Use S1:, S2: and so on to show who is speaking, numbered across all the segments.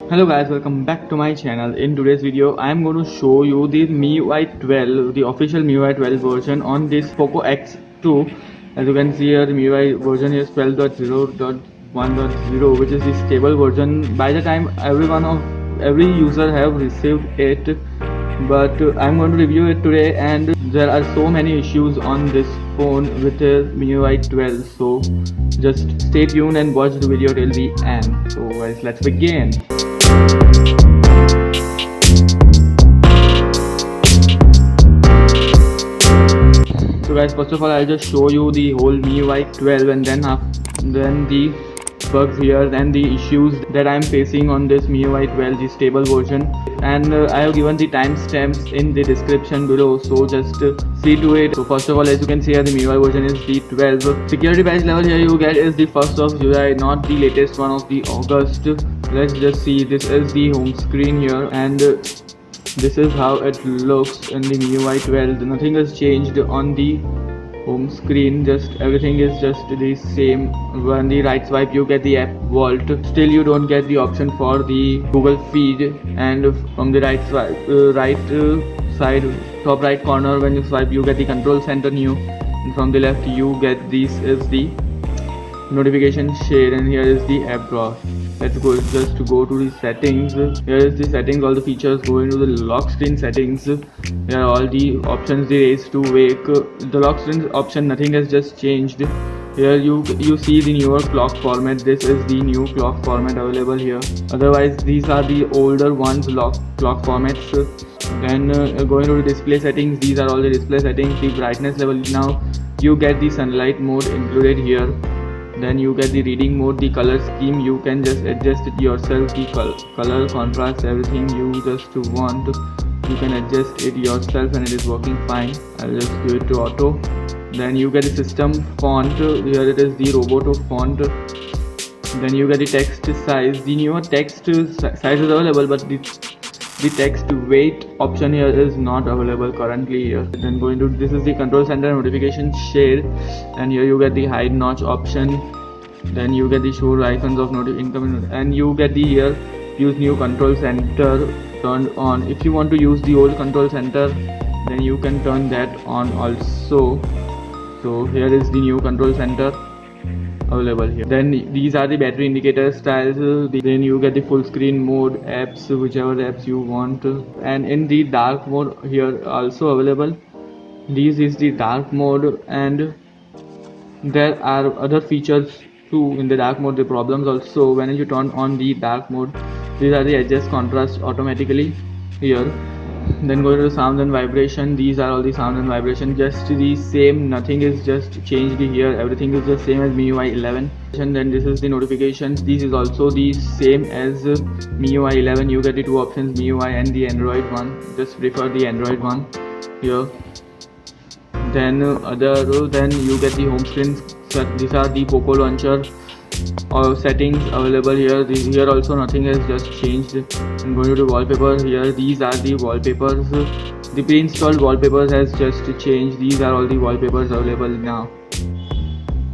S1: Hello guys, welcome back to my channel. In today's video, I am going to show you the MIUI 12, the official MIUI 12 version on this Poco X2. As you can see here, the MIUI version is 12.0.1.0, which is the stable version. By the time every user have received it, but I'm going to review it today, and there are so many issues on this phone with the MIUI 12. So just stay tuned and watch the video till the end. So guys, let's begin. So guys, first of all, I'll just show you the whole MIUI 12 and then the bugs here, then the issues that I'm facing on this MIUI 12, the stable version, and I have given the timestamps in the description below, so just see to it. So first of all, as you can see here, the MIUI version is the 12. Security patch level here you get is the 1st of July, not the latest one of the August. Let's just see. This is the home screen here, and this is how it looks in the MIUI 12. Nothing has changed on the home screen, just everything is just the same. When the right swipe you get the app vault, still you don't get the option for the Google feed, and from the right swipe side top right corner, when you swipe you get the control center new, and from the left you get this is the notification shade, and here is the app drawer. Let's go to the settings. Here is the settings, all the features. Go into the lock screen settings. Here are all the options, the raise to wake. The lock screen option, nothing has just changed. Here you see the newer clock format. This is the new clock format available here. Otherwise these are the older ones clock formats. Then going to the display settings, these are all the display settings. The brightness level, now you get the sunlight mode included here. Then you get the reading mode, the color scheme, you can just adjust it yourself, the color, contrast, everything you just want, you can adjust it yourself and it is working fine. I'll just give it to auto. Then you get the system font, here it is the Roboto font. Then you get the text size, the newer text size is available, but the text weight option here is not available currently here. Then going to, this is the control center notification shade, and here you get the hide notch option. Then you get the show icons of incoming, and you get the here use new control center turned on. If you want to use the old control center, then you can turn that on also. So here is the new control center available here. Then these are the battery indicator styles. Then you get the full screen mode, apps, whichever apps you want, and in the dark mode here also available. This is the dark mode, and there are other features too in the dark mode. The problems also, when you turn on the dark mode, these are the adjust contrast automatically here. Then go to the sound and vibration, these are all the sound and vibration, just the same, nothing is just changed here, everything is the same as MIUI 11. And then this is the notifications, this is also the same as MIUI 11. You get the two options, MIUI and the Android one, just prefer the Android one here. Then then you get the home screen. So these are the Poco launcher settings available here. Here also nothing has just changed. I'm going to the wallpaper here, these are the wallpapers. The pre-installed wallpapers has just changed. These are all the wallpapers available now.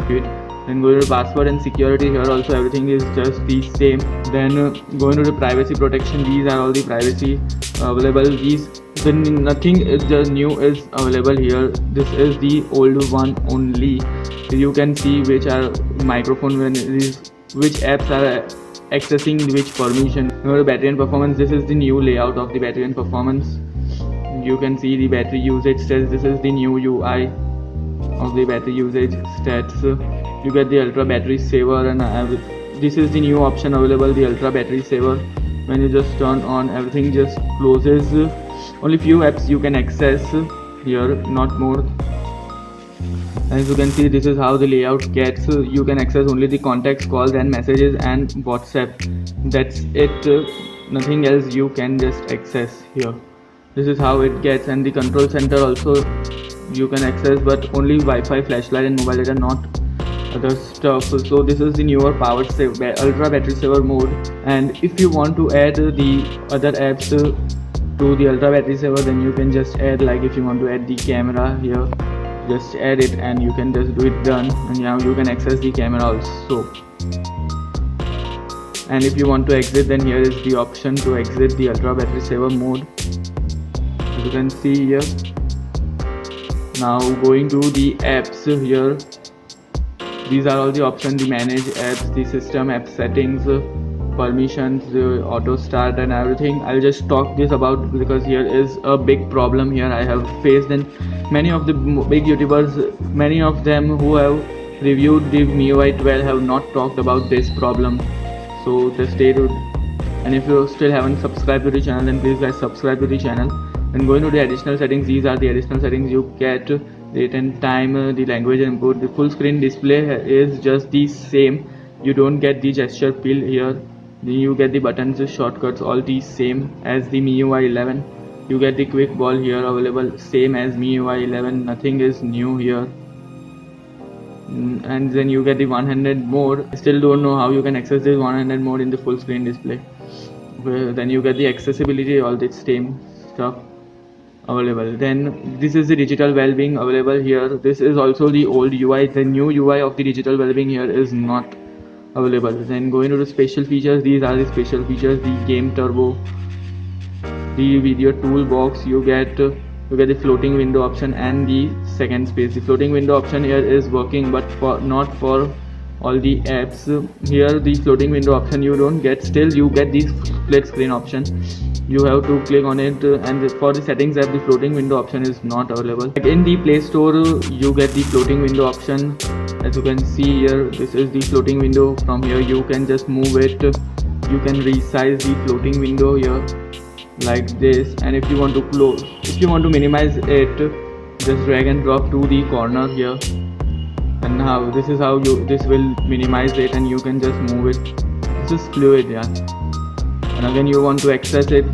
S1: Good. Then going to password and security, here also everything is just the same. Then going to the privacy protection, these are all the privacy available. Nothing is just new is available here. This is the old one only. You can see which are microphone, which apps are accessing which permission. Now the battery and performance, this is the new layout of the battery and performance. You can see the battery usage stats. This is the new UI of the battery usage stats. You get the ultra battery saver, and this is the new option available, the ultra battery saver. When you just turn on, everything just closes. Only few apps you can access here, not more. As you can see, this is how the layout gets. You can access only the contacts, calls and messages and WhatsApp. That's it, nothing else you can just access here. This is how it gets. And the control center also you can access, but only Wi-Fi, flashlight and mobile data, not other stuff. So this is the newer power save ultra battery saver mode. And if you want to add the other apps to the ultra battery saver, then you can just add, like if you want to add the camera here, just add it and you can just do it done, and now you can access the camera also. And if you want to exit, then here is the option to exit the ultra battery saver mode, as you can see here. Now going to the apps here, these are all the options: the manage apps, the system app settings, permissions, auto start and everything. I'll just talk this about because here is a big problem here I have faced, and many of the big YouTubers, many of them who have reviewed the MIUI 12 have not talked about this problem. So just stay tuned, and if you still haven't subscribed to the channel, then please guys subscribe to the channel. Then going to the additional settings, these are the additional settings you get: date and time, the language input. The full screen display is just the same, you don't get the gesture peel here. Then you get the buttons, shortcuts, all the same as the MIUI 11. You get the quick ball here available, same as MIUI 11, nothing is new here. And then you get the one-handed mode. I still don't know how you can access this one-handed mode in the full screen display. Then you get the accessibility, all the same stuff available. Then this is the digital well-being available here. This is also the old UI. The new UI of the digital well-being here is not available. Then going to the special features, these are the special features: the game turbo, the video toolbox. You get the floating window option and the second space. The floating window option here is working, but not for all the apps. Here the floating window option you don't get, still you get the split screen option. You have to click on it, and for the settings app the floating window option is not available. In the Play Store you get the floating window option, as you can see here. This is the floating window. From here you can just move it, you can resize the floating window here like this, and if you want to minimize it, just drag and drop to the corner here, and now this is how this will minimize it, and you can just move it. It's just fluid, yeah. And again you want to access it,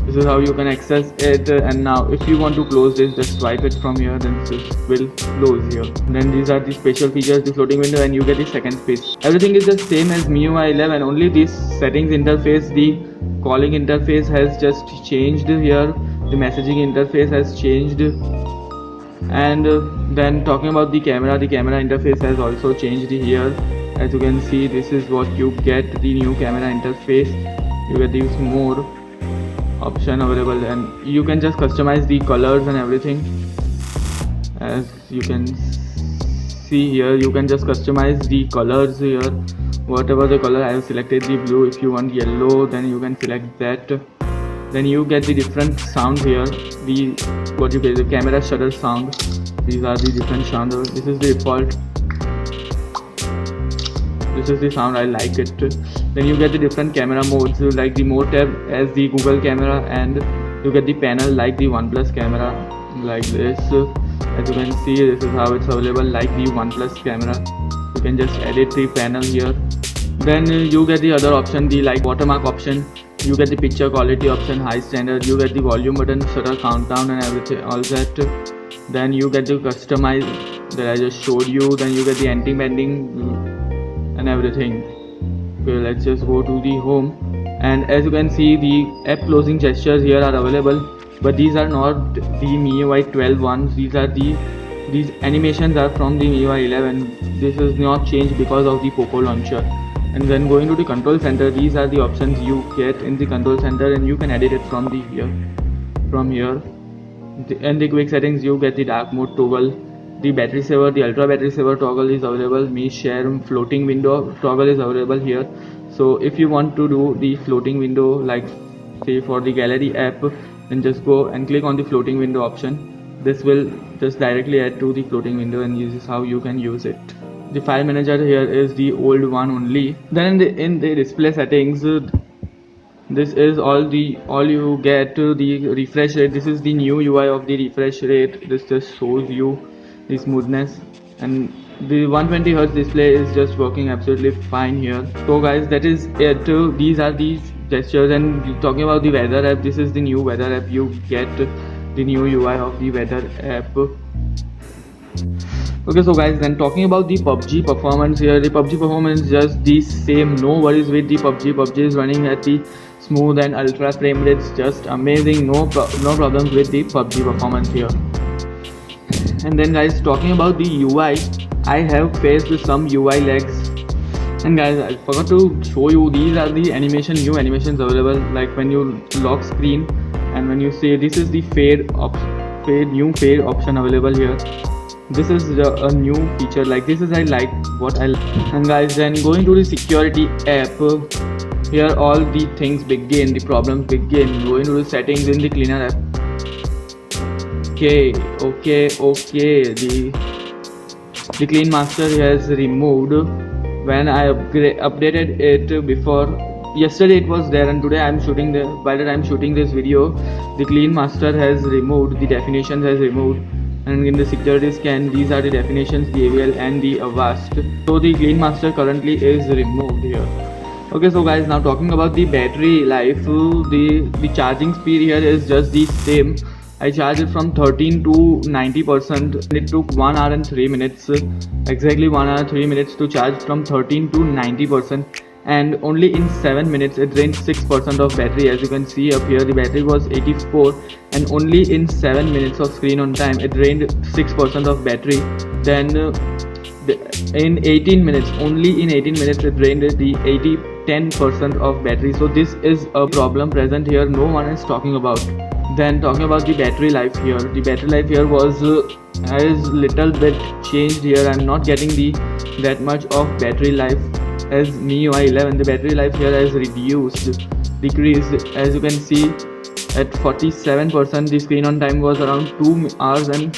S1: this is how you can access it. And now if you want to close this, just swipe it from here, then this will close here. And then these are the special features, the floating window, and you get the second space. Everything is the same as MIUI 11, only this settings interface, the calling interface has just changed here, the messaging interface has changed. And then talking about the camera interface has also changed here. As you can see, this is what you get, the new camera interface. You get these more option available, and you can just customize the colors and everything. As you can see here, you can just customize the colors here, whatever the color. I have selected the blue. If you want yellow, then you can select that. Then you get the different sound here, the camera shutter sound. These are the different sounds. This is the default, this is the sound, I like it. Then you get the different camera modes, like the mode tab as the Google camera, and you get the panel like the OnePlus camera, like this. As you can see, this is how it's available, like the OnePlus camera. You can just edit the panel here. Then you get the other option, the like watermark option. You get the picture quality option, high standard. You get the volume button, shutter countdown and everything, all that. Then you get the customize that I just showed you. Then you get the anti-bending and everything. Okay, let's just go to the home, and as you can see, the app closing gestures here are available, but these are not the MIUI 12 ones. These animations are from the MIUI 11. This is not changed because of the Poco launcher. And then going to the control center, these are the options you get in the control center, and you can edit it from here. In the quick settings, you get the dark mode toggle, the battery saver, the ultra battery saver toggle is available. Me share floating window toggle is available here. So if you want to do the floating window, like say for the gallery app, then just go and click on the floating window option. This will just directly add to the floating window, and this is how you can use it. The file manager here is the old one only. Then in the display settings, this is all you get. The refresh rate, this is the new UI of the refresh rate. This just shows you the smoothness, and the 120 Hz display is just working absolutely fine here. So guys, that is it. These are the gestures. And talking about the weather app, this is the new weather app. You get the new UI of the weather app. Okay, so guys, then talking about the PUBG performance here, the PUBG performance is just the same. No worries with the PUBG. PUBG is running at the smooth and ultra frame rates, just amazing. No problems with the PUBG performance here. And then guys, talking about the UI, I have faced some UI lags. And guys, I forgot to show you, these are the new animations available, like when you lock screen and when you say this is the new fade option available here. This is a new feature, like this is I like what I like. And guys, then going to the security app, here all the things begin, the problems begin. Going to the settings in the cleaner app. Okay, the clean master has removed. When I updated it before, yesterday it was there, and today I'm shooting by the time shooting this video, the clean master has removed, the definitions has removed, and in the security scan these are the definitions, the AVL and the Avast. So the clean master currently is removed here. Okay, so guys, now talking about the battery life, the charging speed here is just the same. I charged it from 13 to 90%. It took 1 hour and 3 minutes, exactly 1 hour and 3 minutes to charge from 13 to 90%, and only in 7 minutes it drained 6% of battery. As you can see up here, the battery was 84, and only in 7 minutes of screen on time it drained 6% of battery. Then in 18 minutes, only in 18 minutes it drained the 10% of battery. So this is a problem present here, no one is talking about. Then talking about the battery life here, the battery life here was is little bit changed here. I'm not getting that much of battery life as MIUI 11. The battery life here has decreased. As you can see, at 47%, the screen on time was around 2 hours and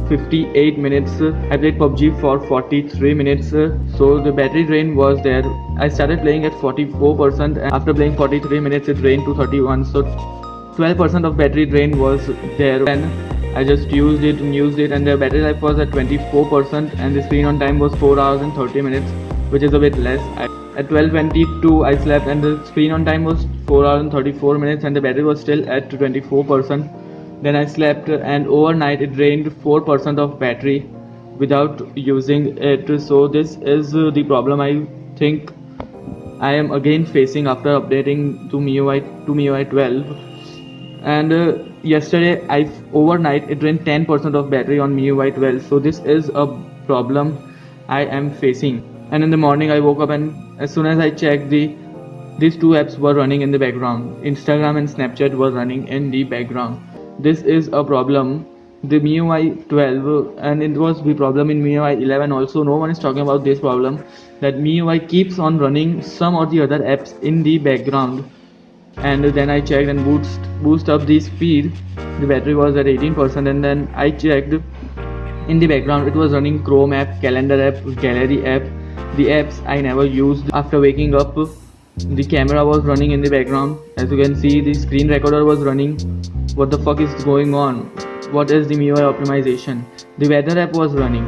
S1: 58 minutes. I played PUBG for 43 minutes, so the battery drain was there. I started playing at 44%, and after playing 43 minutes it drained to 31, so 12% of battery drain was there. Then I just used it, and the battery life was at 24%, and the screen on time was 4 hours and 30 minutes, which is a bit less. At 12:22 I slept, and the screen on time was 4 hours and 34 minutes, and the battery was still at 24%. Then I slept, and overnight it drained 4% of battery without using it. So this is the problem I think I am again facing after updating to MIUI 12. And yesterday overnight it drained 10% of battery on MIUI 12. So this is a problem I am facing. And in the morning I woke up, and as soon as I checked, these two apps were running in the background. Instagram and Snapchat were running in the background. This is a problem. The MIUI 12, and it was the problem in MIUI 11 also. No one is talking about this problem, that MIUI keeps on running some or the other apps in the background. And then I checked and boost up the speed. The battery was at 18%, and then I checked in the background it was running Chrome app, calendar app, gallery app, the apps I never used. After waking up, the camera was running in the background. As you can see, the screen recorder was running. What the fuck is going on? What is the MIUI optimization? The weather app was running.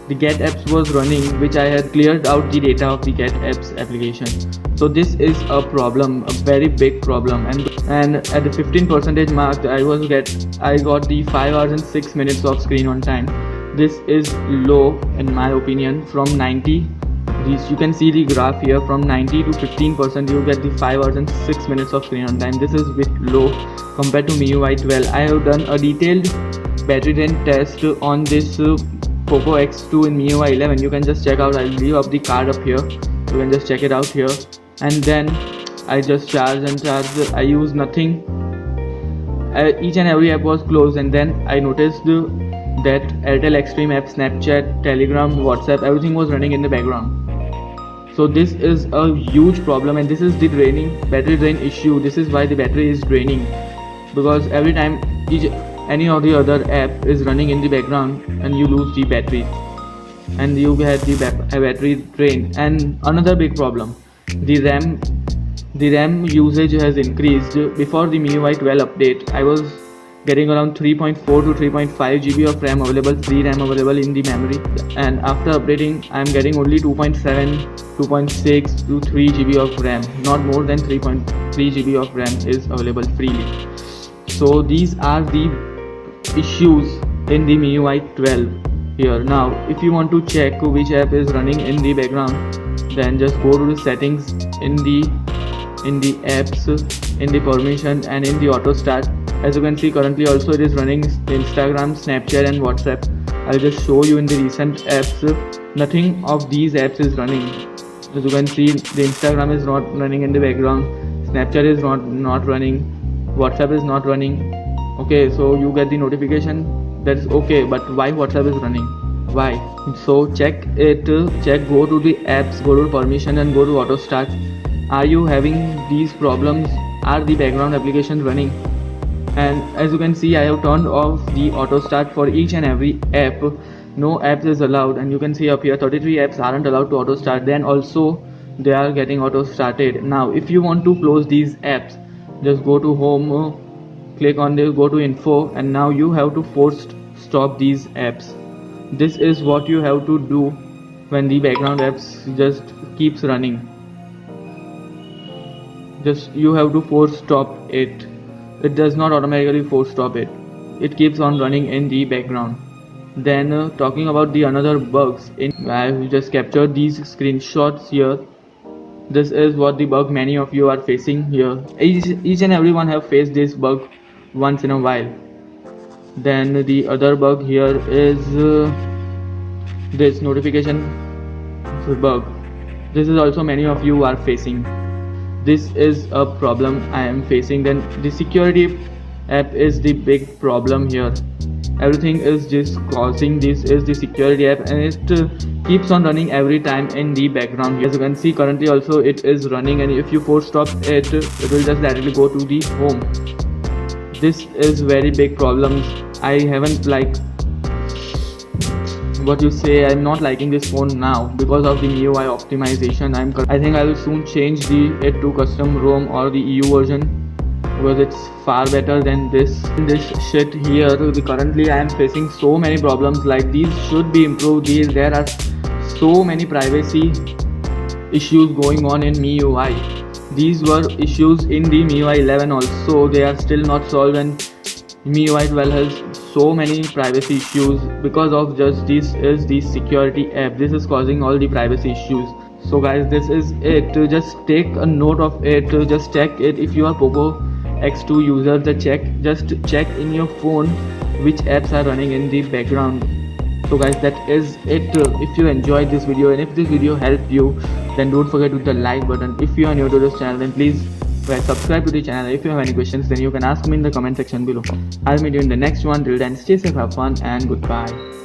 S1: The Get apps was running, which I had cleared out the data of the Get apps application. So this is a problem, a very big problem. And at the 15% mark, I got the 5 hours and 6 minutes of screen on time. This is low in my opinion. From 90, you can see the graph here, from 90 to 15% you get the 5 hours and 6 minutes of screen on time. This is a bit low compared to MIUI 12. I have done a detailed battery drain test on this Poco X2 in MIUI 11. You can just check out, I'll leave up the card up here, you can just check it out here. And then I just charged. I used nothing. Each and every app was closed, and then I noticed that Airtel Extreme app, Snapchat, Telegram, WhatsApp, everything was running in the background. So this is a huge problem, and this is the battery drain issue. This is why the battery is draining, because every time any of the other app is running in the background and you lose the battery and you get the battery drain. And another big problem, the RAM usage has increased. Before the MIUI 12 update, I was getting around 3.4 to 3.5 GB of RAM available, free RAM available in the memory, and after updating I am getting only 2.7, 2.6 to 3 GB of RAM. Not more than 3.3 GB of RAM is available freely. So these are the issues in the MIUI 12 here. Now if you want to check which app is running in the background, then just go to the settings in the apps, in the permission, and in the auto start. As you can see, currently also it is running Instagram, Snapchat and WhatsApp. I'll just show you in the recent apps, nothing of these apps is running. As you can see, the Instagram is not running in the background, Snapchat is not running, WhatsApp is not running. Okay, so you get the notification, that's okay, but why WhatsApp is running? Why? So check it, check, go to the apps, go to permission and go to auto start. Are you having these problems? Are the background applications running? And as you can see, I have turned off the auto start for each and every app. No apps is allowed, and you can see up here 33 apps aren't allowed to auto start, then also they are getting auto started. Now if you want to close these apps, just go to home, click on this, go to info, and now you have to force stop these apps. This is what you have to do when the background apps just keeps running. Just you have to force stop it. It does not automatically force stop it. It keeps on running in the background. Then talking about the another bugs, I have just captured these screenshots here. This is what the bug many of you are facing here. Each and everyone have faced this bug once in a while. Then the other bug here is this notification bug. This is also many of you are facing. This is a problem I am facing. Then the security app is the big problem here. Everything is just causing this is the security app, and it keeps on running every time in the background. As you can see, currently also it is running, and if you force stop it, it will just directly go to the home. This is very big problems. I haven't what you say, I'm not liking this phone now because of the MIUI optimization. I think I will soon change it to custom ROM or the EU version, because it's far better than this shit here. Currently I am facing so many problems, like these should be improved. There are so many privacy issues going on in MIUI. These were issues in the MIUI 11 also. They are still not solved, and MIUI 12 has so many privacy issues because of just this is the security app. This is causing all the privacy issues. So guys, this is it. Just take a note of it. Just check it. If you are Poco X2 user, just check in your phone which apps are running in the background. So guys, that is it. If you enjoyed this video and if this video helped you, then don't forget to hit the like button. If you are new to this channel, then please subscribe to the channel. If you have any questions, then you can ask me in the comment section below. I'll meet you in the next one. Till then, stay safe, have fun, and goodbye.